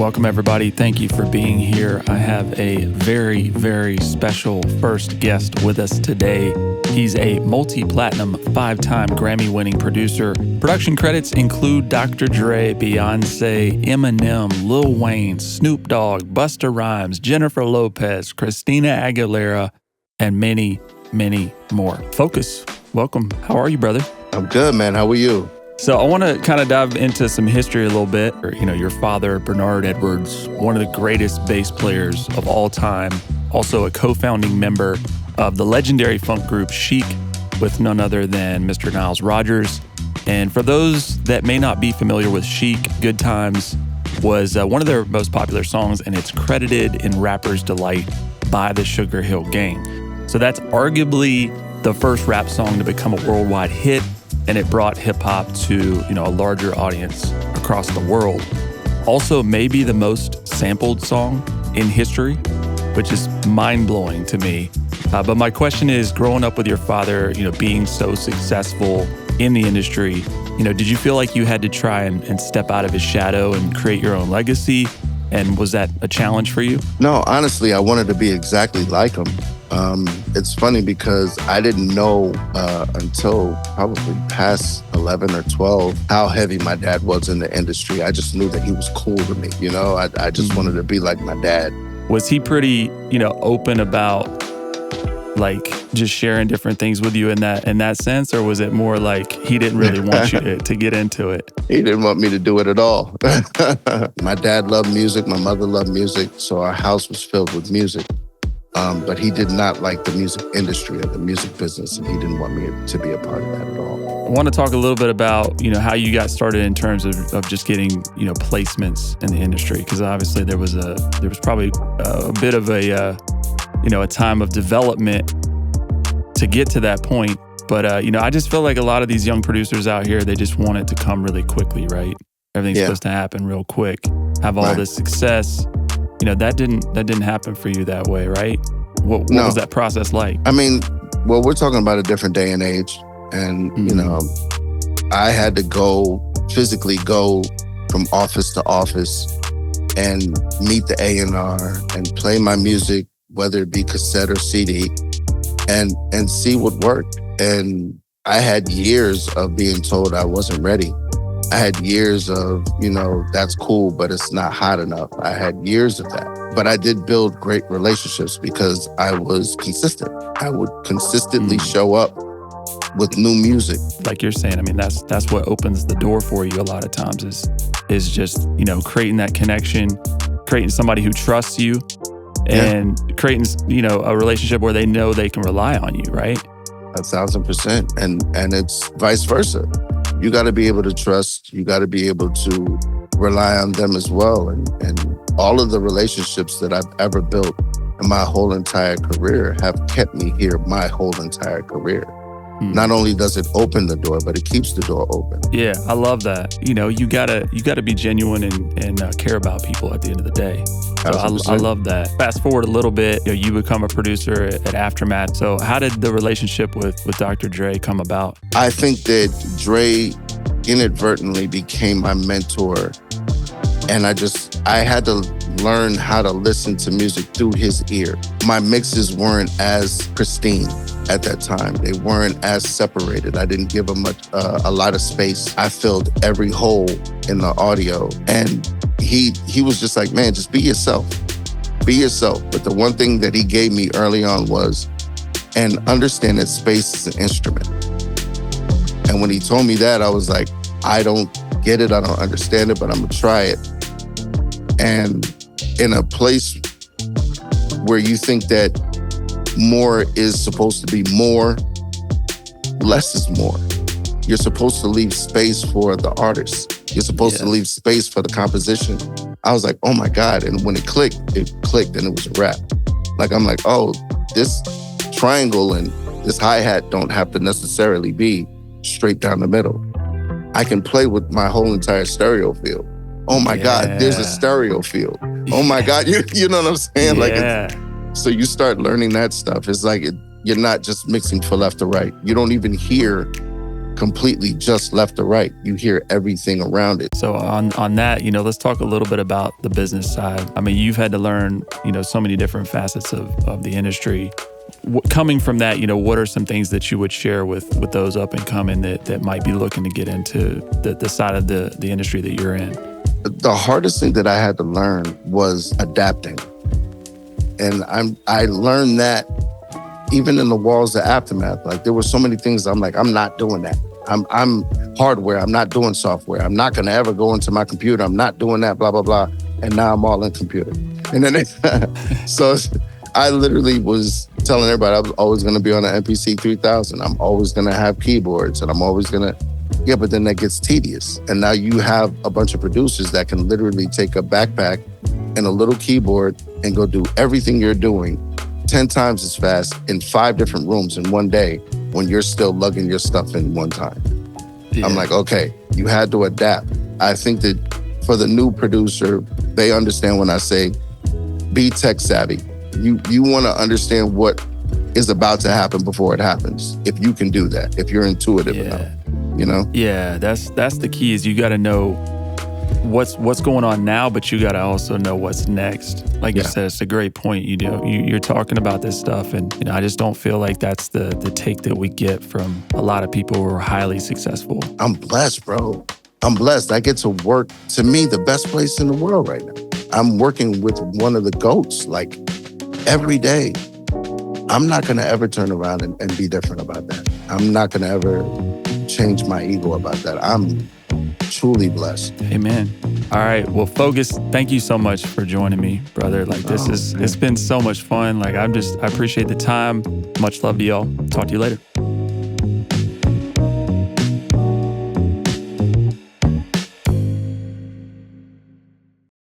Welcome, everybody. Thank you for being here. I have a very, very special first guest with us today. He's a multi-platinum, 5-time Grammy-winning producer. Production credits include Dr. Dre, Beyonce, Eminem, Lil Wayne, Snoop Dogg, Busta Rhymes, Jennifer Lopez, Christina Aguilera, and many, many more. Focus, welcome. How are you, brother? I'm good, man. How are you? So I want to kind of dive into some history a little bit. Your father, Bernard Edwards, one of the greatest bass players of all time, also a co-founding member of the legendary funk group Chic with none other than Mr. Niles Rodgers. And for those that may not be familiar with Chic, Good Times was one of their most popular songs, and it's credited in Rapper's Delight by the Sugar Hill Gang. So that's arguably the first rap song to become a worldwide hit, and it brought hip-hop to, a larger audience across the world. Also, maybe the most sampled song in history, which is mind-blowing to me. But my question is, growing up with your father, being so successful in the industry, did you feel like you had to try and step out of his shadow and create your own legacy? And was that a challenge for you? No, honestly, I wanted to be exactly like him. It's funny because I didn't know until probably past 11 or 12 how heavy my dad was in the industry. I just knew that he was cool to me, I just wanted to be like my dad. Was he pretty, open about like just sharing different things with you in that sense? Or was it more like he didn't really want you to get into it? He didn't want me to do it at all. My dad loved music. My mother loved music. So our house was filled with music. But he did not like the music industry or the music business, and he didn't want me to be a part of that at all. I want to talk a little bit about, how you got started in terms of just getting, placements in the industry, because obviously there was probably a bit of a time of development to get to that point. But, I just feel like a lot of these young producers out here, they just want it to come really quickly, right? Everything's supposed to happen real quick, have all this success. That didn't happen for you that way, right? What was that process like? I mean, well, we're talking about a different day and age. And, I had to physically go from office to office and meet the A&R and play my music, whether it be cassette or CD, and see what worked. And I had years of being told I wasn't ready. I had years of, that's cool, but it's not hot enough. I had years of that. But I did build great relationships because I was consistent. I would consistently show up with new music. Like you're saying, I mean, that's what opens the door for you a lot of times is just, creating that connection, creating somebody who trusts you, and creating, a relationship where they know they can rely on you, right? 1,000%. And it's vice versa. You got to be able to trust. You got to be able to rely on them as well. And all of the relationships that I've ever built in my whole entire career have kept me here my whole entire career. Not only does it open the door, but it keeps the door open. Yeah, I love that. You gotta be genuine and care about people at the end of the day. So I love that. Fast forward a little bit, you become a producer at Aftermath. So how did the relationship with Dr. Dre come about? I think that Dre inadvertently became my mentor. And I had to learn how to listen to music through his ear. My mixes weren't as pristine at that time. They weren't as separated. I didn't give him a lot of space. I filled every hole in the audio. And he was just like, man, just be yourself. Be yourself. But the one thing that he gave me early on was, and understand that space is an instrument. And when he told me that, I was like, I don't get it. I don't understand it, but I'm gonna try it. And in a place where you think that more is supposed to be more, less is more. You're supposed to leave space for the artist. You're supposed to leave space for the composition. I was like, oh my God. And when it clicked and it was a wrap. Like, I'm like, oh, this triangle and this hi-hat don't have to necessarily be straight down the middle. I can play with my whole entire stereo field. Oh my God, there's a stereo field. Oh my God, you know what I'm saying? Yeah. Like, so you start learning that stuff. It's like you're not just mixing for left or right. You don't even hear completely just left or right. You hear everything around it. So on that, let's talk a little bit about the business side. I mean, you've had to learn, so many different facets of the industry. Coming from that, what are some things that you would share with those up and coming that might be looking to get into the side of the industry that you're in? The hardest thing that I had to learn was adapting. And I learned that even in the walls of Aftermath. Like, there were so many things I'm like, I'm not doing that. I'm hardware. I'm not doing software. I'm not going to ever go into my computer. I'm not doing that, blah, blah, blah. And now I'm all in computer. And then, so I literally was telling everybody I was always going to be on an MPC 3000. I'm always going to have keyboards, and I'm always going to, yeah, but then that gets tedious. And now you have a bunch of producers that can literally take a backpack and a little keyboard and go do everything you're doing 10 times as fast in 5 different rooms in one day when you're still lugging your stuff in one time. Yeah. I'm like, okay, you had to adapt. I think that for the new producer, they understand when I say, be tech savvy. You want to understand what is about to happen before it happens. If you can do that, if you're intuitive enough, Yeah, that's the key. Is you got to know what's going on now, but you got to also know what's next. Like you said, it's a great point. You're talking about this stuff, and I just don't feel like that's the take that we get from a lot of people who are highly successful. I'm blessed, bro. I'm blessed. I get to work, to me, the best place in the world right now. I'm working with one of the GOATs, like, every day. I'm not going to ever turn around and be different about that. I'm not going to ever change my ego about that. I'm truly blessed. Amen. All right. Well, Focus, thank you so much for joining me, brother. Like, it's been so much fun. Like, I appreciate the time. Much love to y'all. Talk to you later.